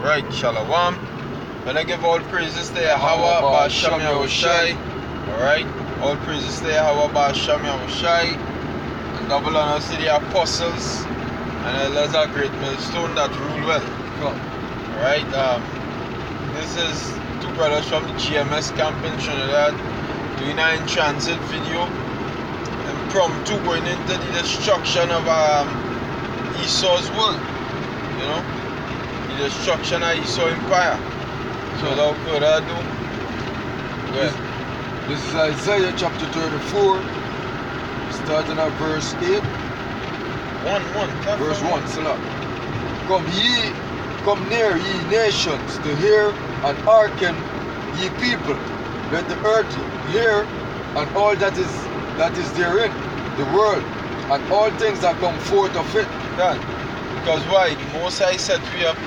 Right, Shalom. When I give all praises to Yahweh, Ba'ashem Yahushai. Alright, all praises to Yahweh, Ba'ashem Yahushai. And double honors to the apostles and elders are great millstone that rule well. Alright, this is two brothers from the GMS camp in Trinidad doing an in transit video. Impromptu going into the destruction of Esau's world. You know, the destruction of Esau Empire. So without further ado, this is Isaiah chapter 34, starting at verse 8. Verse 1, Salah. Come near, ye nations, to hear and hearken, ye people. Let the earth hear, and all that is therein, the world, and all things that come forth of it. God. Because why? Moses set we up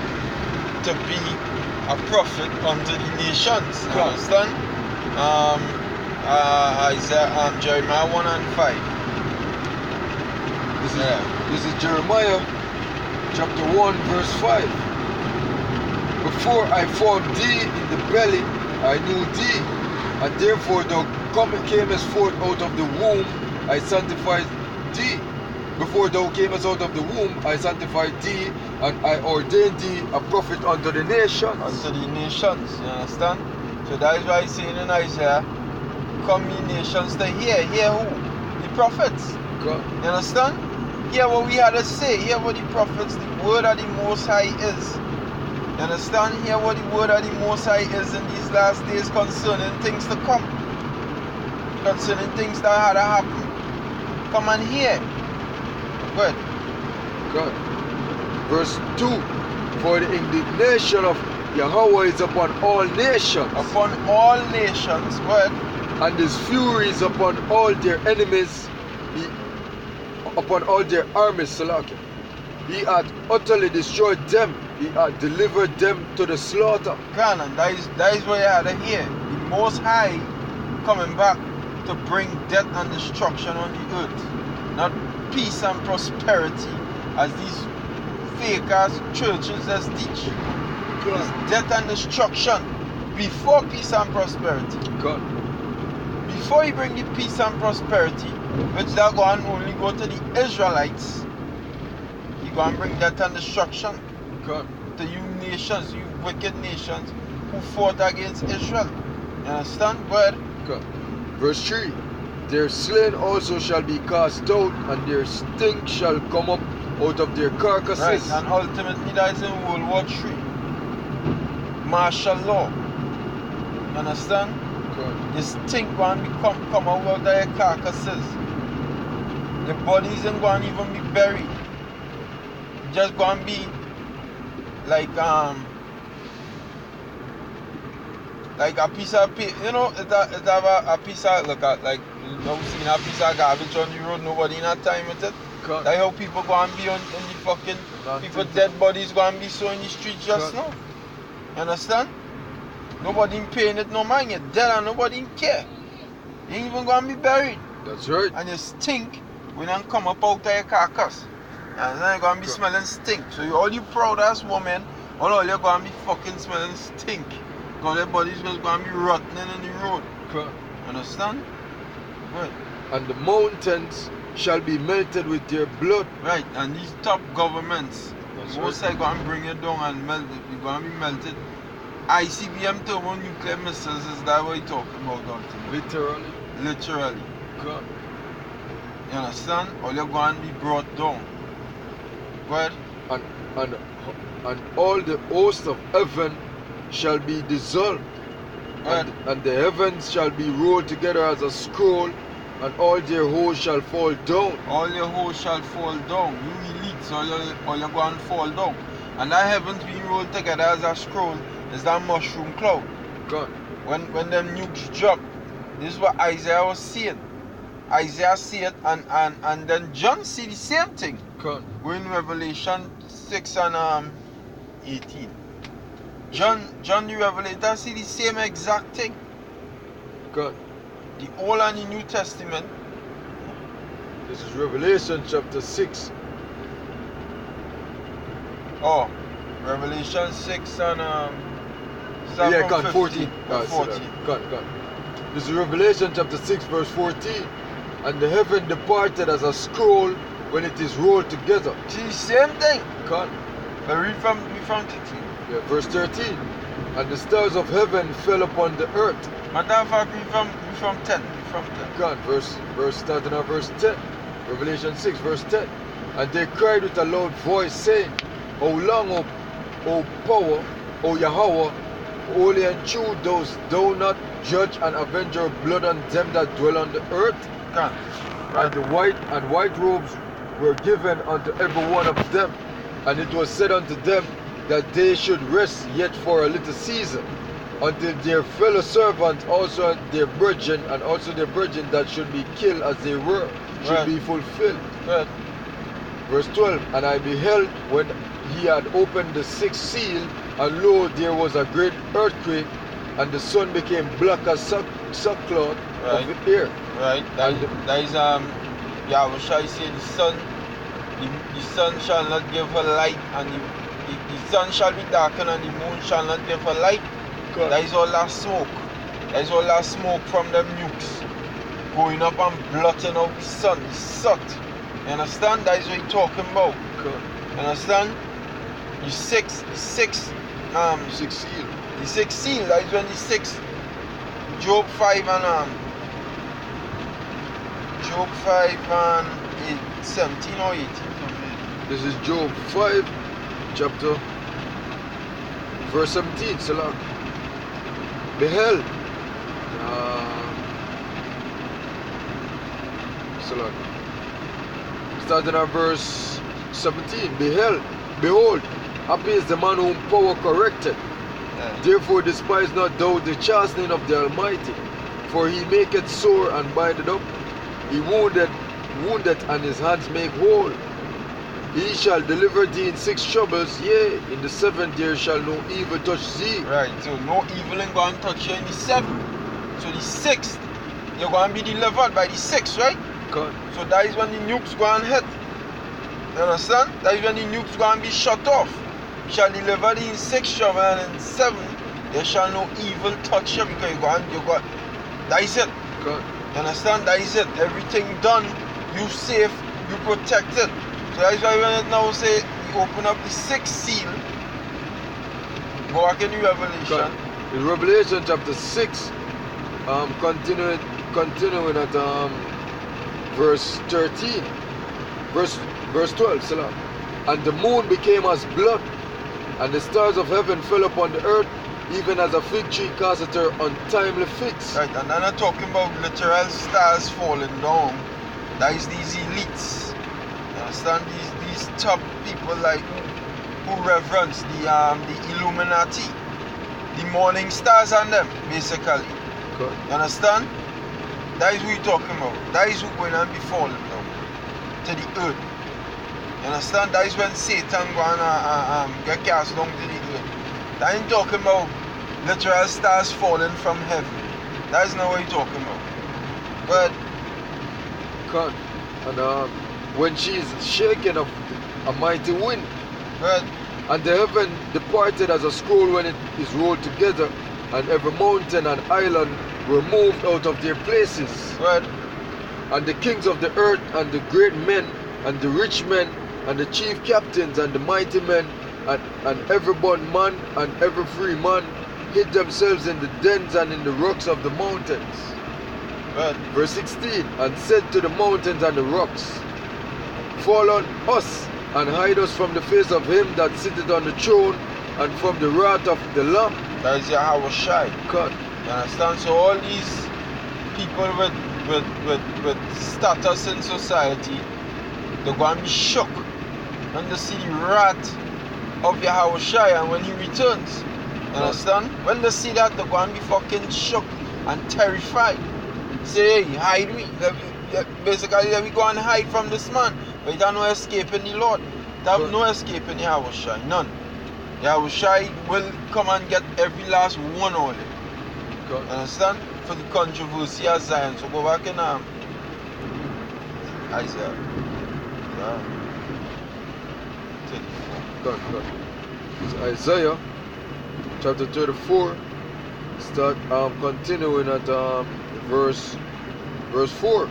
to be a prophet unto the nations. You understand? Isaiah, Jeremiah 1 and 5. This is Jeremiah chapter 1 verse 5. Before I formed thee in the belly, I knew thee, and therefore thou camest forth out of the womb, I sanctified thee. Before thou camest out of the womb, I sanctified thee, and I ordained thee a prophet unto the nations. Unto the nations, you understand? So that is why he's saying in Isaiah, come ye nations to hear. Hear who? The prophets. God. You understand? Hear what we had to say. Hear what the prophets, the word of the Most High is. You understand? Hear what the word of the Most High is in these last days concerning things to come. Concerning things that had to happen. Come and hear. Good. God. Verse 2. For the indignation of Yahweh is upon all nations. Upon all nations. Good. And his fury is upon all their enemies. Upon all their armies, Salaki. He hath utterly destroyed them. He hath delivered them to the slaughter. God, and that is what you had to hear. The Most High coming back to bring death and destruction on the earth. Not peace and prosperity as these fake ass churches just teach. It's death and destruction before peace and prosperity. God. Before you bring the peace and prosperity, which that go and only go to the Israelites, you go and bring death and destruction God. to you nations, you wicked nations who fought against Israel. You understand? Go ahead. God. Verse 3. Their slain also shall be cast out, and their stink shall come up out of their carcasses. Right, and ultimately that is in World War III. Martial law. You understand? God. The stink going to come out of their carcasses. The bodies ain't going to even be buried. Just going to be like a piece of paper, you know, it have a piece of, look at, like, you know, seeing a piece of garbage on the road, nobody in that time with it. God. Like how people go and be in the fucking, people dead bodies go and be so in the streets just now. You understand? Nobody paying it no mind, you're dead and nobody care. You ain't even going to be buried. That's right. And you stink when you come up out of your carcass. And then you're going to be smelling stink. So all you proud ass women, all you're going to be fucking smelling stink. Because their bodies just going to be rotting in the road. God. Understand? Right. And the mountains shall be melted with their blood. Right, and these top governments, most right. are going to bring it down and melt it. You're going to be melted. ICBM thermonuclear missiles is that what you're talking about, ultimately. Literally. Literally. God. You understand? Or you're going to be brought down. Go ahead. And all the host of heaven shall be dissolved. And the heavens shall be rolled together as a scroll, and all their hosts shall fall down. All your hosts shall fall down. You elites, all you're going to fall down. And that heavens being rolled together as a scroll is that mushroom cloud. God. When them nukes drop, this is what Isaiah was seeing. Isaiah see it, and then John see the same thing. God. We're in Revelation 6 and 18. John the Revelator see the same exact thing. God. The Old and the New Testament. This is Revelation chapter 6. Oh, Revelation 6 and start Yeah, from God, 15, 14. God, 14. God. This is Revelation chapter 6, verse 14. And the heaven departed as a scroll when it is rolled together. See, same thing. God. But read from 13. Yeah, verse 13. And the stars of heaven fell upon the earth. Matter of fact, read from 10. From 10. God, verse starting at verse 10. Revelation 6, verse 10. And they cried with a loud voice, saying, O long, O power, O Yahweh, holy and true, dost thou not judge and avenge your blood on them that dwell on the earth? God. And the white robes were given unto every one of them. And it was said unto them that they should rest yet for a little season, until their fellow servants also their virgin, and also their virgin that should be killed as they were, should be fulfilled. Right. Verse 12. And I beheld when he had opened the sixth seal, and lo, there was a great earthquake, and the sun became black as sackcloth of the air. Right. That is Yahweh say the sun shall not give her light, and the sun shall be darkened, and the moon shall not give her light. God. That is all that smoke. That is all that smoke from them nukes going up and blotting out the sun. It's sucked. You understand? That is what he's talking about. God. You understand? The sixth seal. The sixth seal. That is when the sixth. Job 5 and 17 or 18. This is Job 5, chapter verse 17. Salah. Beheld. Salah. Starting at verse 17. Behold, happy is the man whom power corrected. Yeah. Therefore despise not thou the chastening of the Almighty, for he maketh sore and bindeth up. He wounded, and his hands make whole. He shall deliver thee in 6 troubles, yea, in the 7th there shall no evil touch thee. Right, so no evil ain't going to touch you in the 7th. So the 6th, you're going to be delivered by the 6th, right? God. So that is when the nukes go and hit. You understand? That is when the nukes go and be shut off. You shall deliver thee in 6th trouble, and in 7th there shall no evil touch you, because you go, that is it. God. You understand? That is it. Everything done, you safe, you protected. So that's why when it now say you open up the 6th seal, go back in the Revelation. God. In Revelation chapter 6, continuing at verse 13, verse 12, Salah. And the moon became as blood, and the stars of heaven fell upon the earth, even as a fig tree casteth her untimely figs. Right, and I'm not talking about literal stars falling down. That is these elites. You understand? These top people like who reverence the Illuminati, the morning stars and them, basically. God. You understand? That is who you're talking about. That is who going to be falling down to the earth. You understand? That is when Satan going to get cast down to the earth. That ain't talking about literal stars falling from heaven. That is not what you're talking about. But God. And when she is shaken of a mighty wind, and the heaven departed as a scroll when it is rolled together, and every mountain and island were moved out of their places. And the kings of the earth, and the great men, and the rich men, and the chief captains, and the mighty men, and every bondman and every free man hid themselves in the dens and in the rocks of the mountains. Verse 16. And said to the mountains and the rocks, fall on us, and hide us from the face of him that sitteth on the throne, and from the wrath of the Lamb. that is Yahweh Shai. God. You understand? So all these people with status in society, they're going to be shook when they see the wrath of Yahweh Shai, and when he returns. You understand? When they see that, they're going to be fucking shook and terrified. Say, hey, hide me. Basically, let me go and hide from this man. But you have no escape in the Lord. You have no escape in Yahweh Shai. None. Yahweh Shai will come and get every last one of it. You understand? For the controversy of Zion. So go back in Isaiah. Yeah. 34. God. is Isaiah chapter 34. Start continuing at verse 4.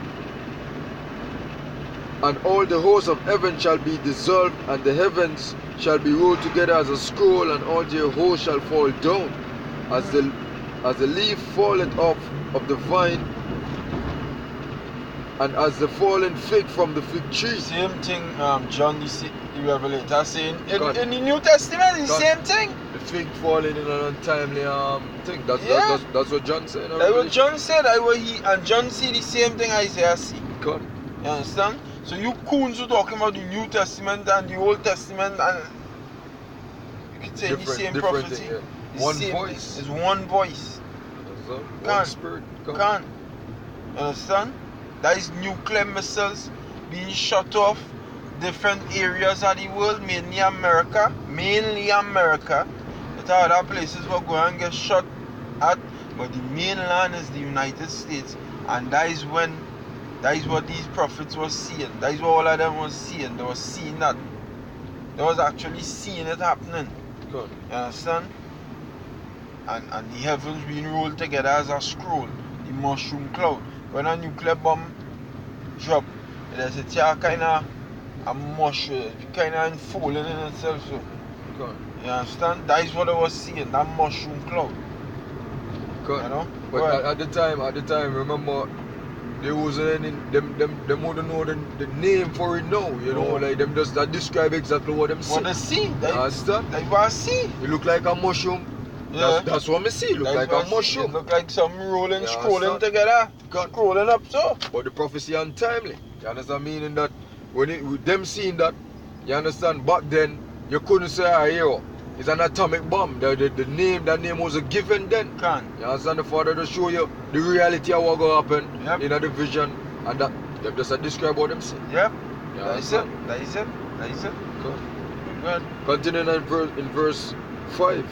And all the hosts of heaven shall be dissolved, and the heavens shall be rolled together as a scroll, and all their hosts shall fall down, as the leaf falleth off of the vine, and as the fallen fig from the fig tree. Same thing John the Revelator saying in the New Testament, the same thing. The fig falling in an untimely thing. That's what John said. That's what John said. And John see the same thing Isaiah see. God. You understand? So you coons who talking about the New Testament and the Old Testament, and you can say the same prophecy. Thing, yeah. One voice. It's one voice. One spirit. Can't. You understand? That is nuclear missiles being shot off different areas of the world, mainly America. But other places will go and get shot at, but the mainland is the United States, and that is what these prophets were seeing. That is what all of them was seeing. They were seeing that. They was actually seeing it happening. Good. You understand? And the heavens being rolled together as a scroll, the mushroom cloud. When a nuclear bomb drop, there's a kind of a mush, kind of unfolding in itself. So, good. You understand? That is what I was seeing, that mushroom cloud. Good. You know? But at the time, remember, there wasn't any, them wouldn't know the name for it now, you know, like them just that describe exactly what them see. What they see? You understand? That's what I see. It look like a mushroom. Yeah. That's what I see. It look like a mushroom. It look like some scrolling together. Scrolling up so. But the prophecy untimely. You understand? Meaning that with them seeing that, you understand, back then you couldn't say, yo, it's an atomic bomb. That name was a given then. Can. You understand? The Father to show you the reality of what going to happen in the vision, and that they just describe what them see. Yep. That is it. Good. Continuing in verse 5.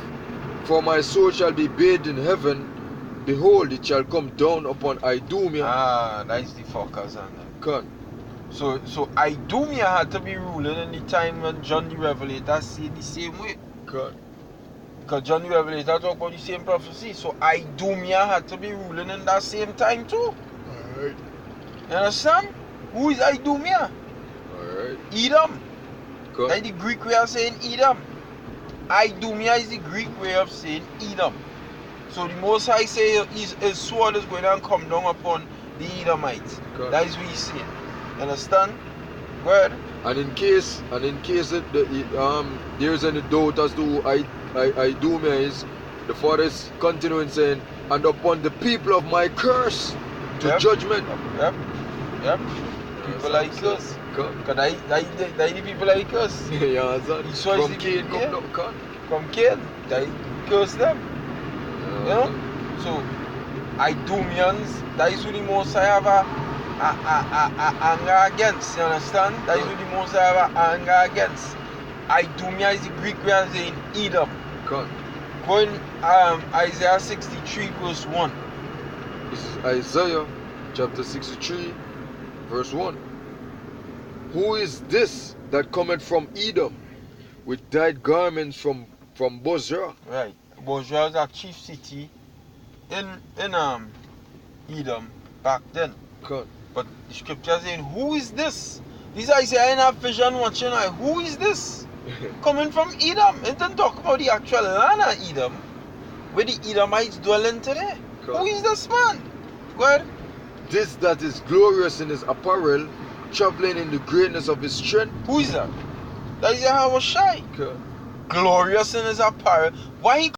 For my soul shall be bathed in heaven, behold, it shall come down upon Idumea. That is the focus on them. God. So Idumea had to be ruling in the time when John the Revelator said the same way. God. Because John the Revelator talked about the same prophecy. So Idumea had to be ruling in that same time too. Alright. You understand? Who is Idumea? Alright. Edom. God. That's the Greek way of saying Edom. Idumea is the Greek way of saying Edom. So the Most High say his sword is going to come down upon the Edomites. God. That is what he's saying. You understand? Go ahead. And in case there's any doubt as to who Idumea is, the Father is continuing saying, and upon the people of my curse to judgment. Yep. People like us. Because they the people like us. Yeah, from Cain come down, God. From Cain, they curse them. You know? So, Idumeans, that is who the Most High have a anger against. You understand? That is who the Most High have a anger against. Idumea is the Greek way of saying Edom. God. Go in Isaiah 63 verse 1. This is Isaiah chapter 63 verse 1. Who is this that cometh from Edom with dyed garments from Bozrah? Right. Bozrah is a chief city in Edom back then. God. But the scripture is saying, who is this? These Isaiah in a vision watching, like, who is this? Coming from Edom. It doesn't talk about the actual land of Edom, where the Edomites dwelling today. God. Who is this man? Go ahead. This that is glorious in his apparel, traveling in the greatness of his strength. Who is that? That is Yahweh Shai. God. Glorious in his apparel. Why he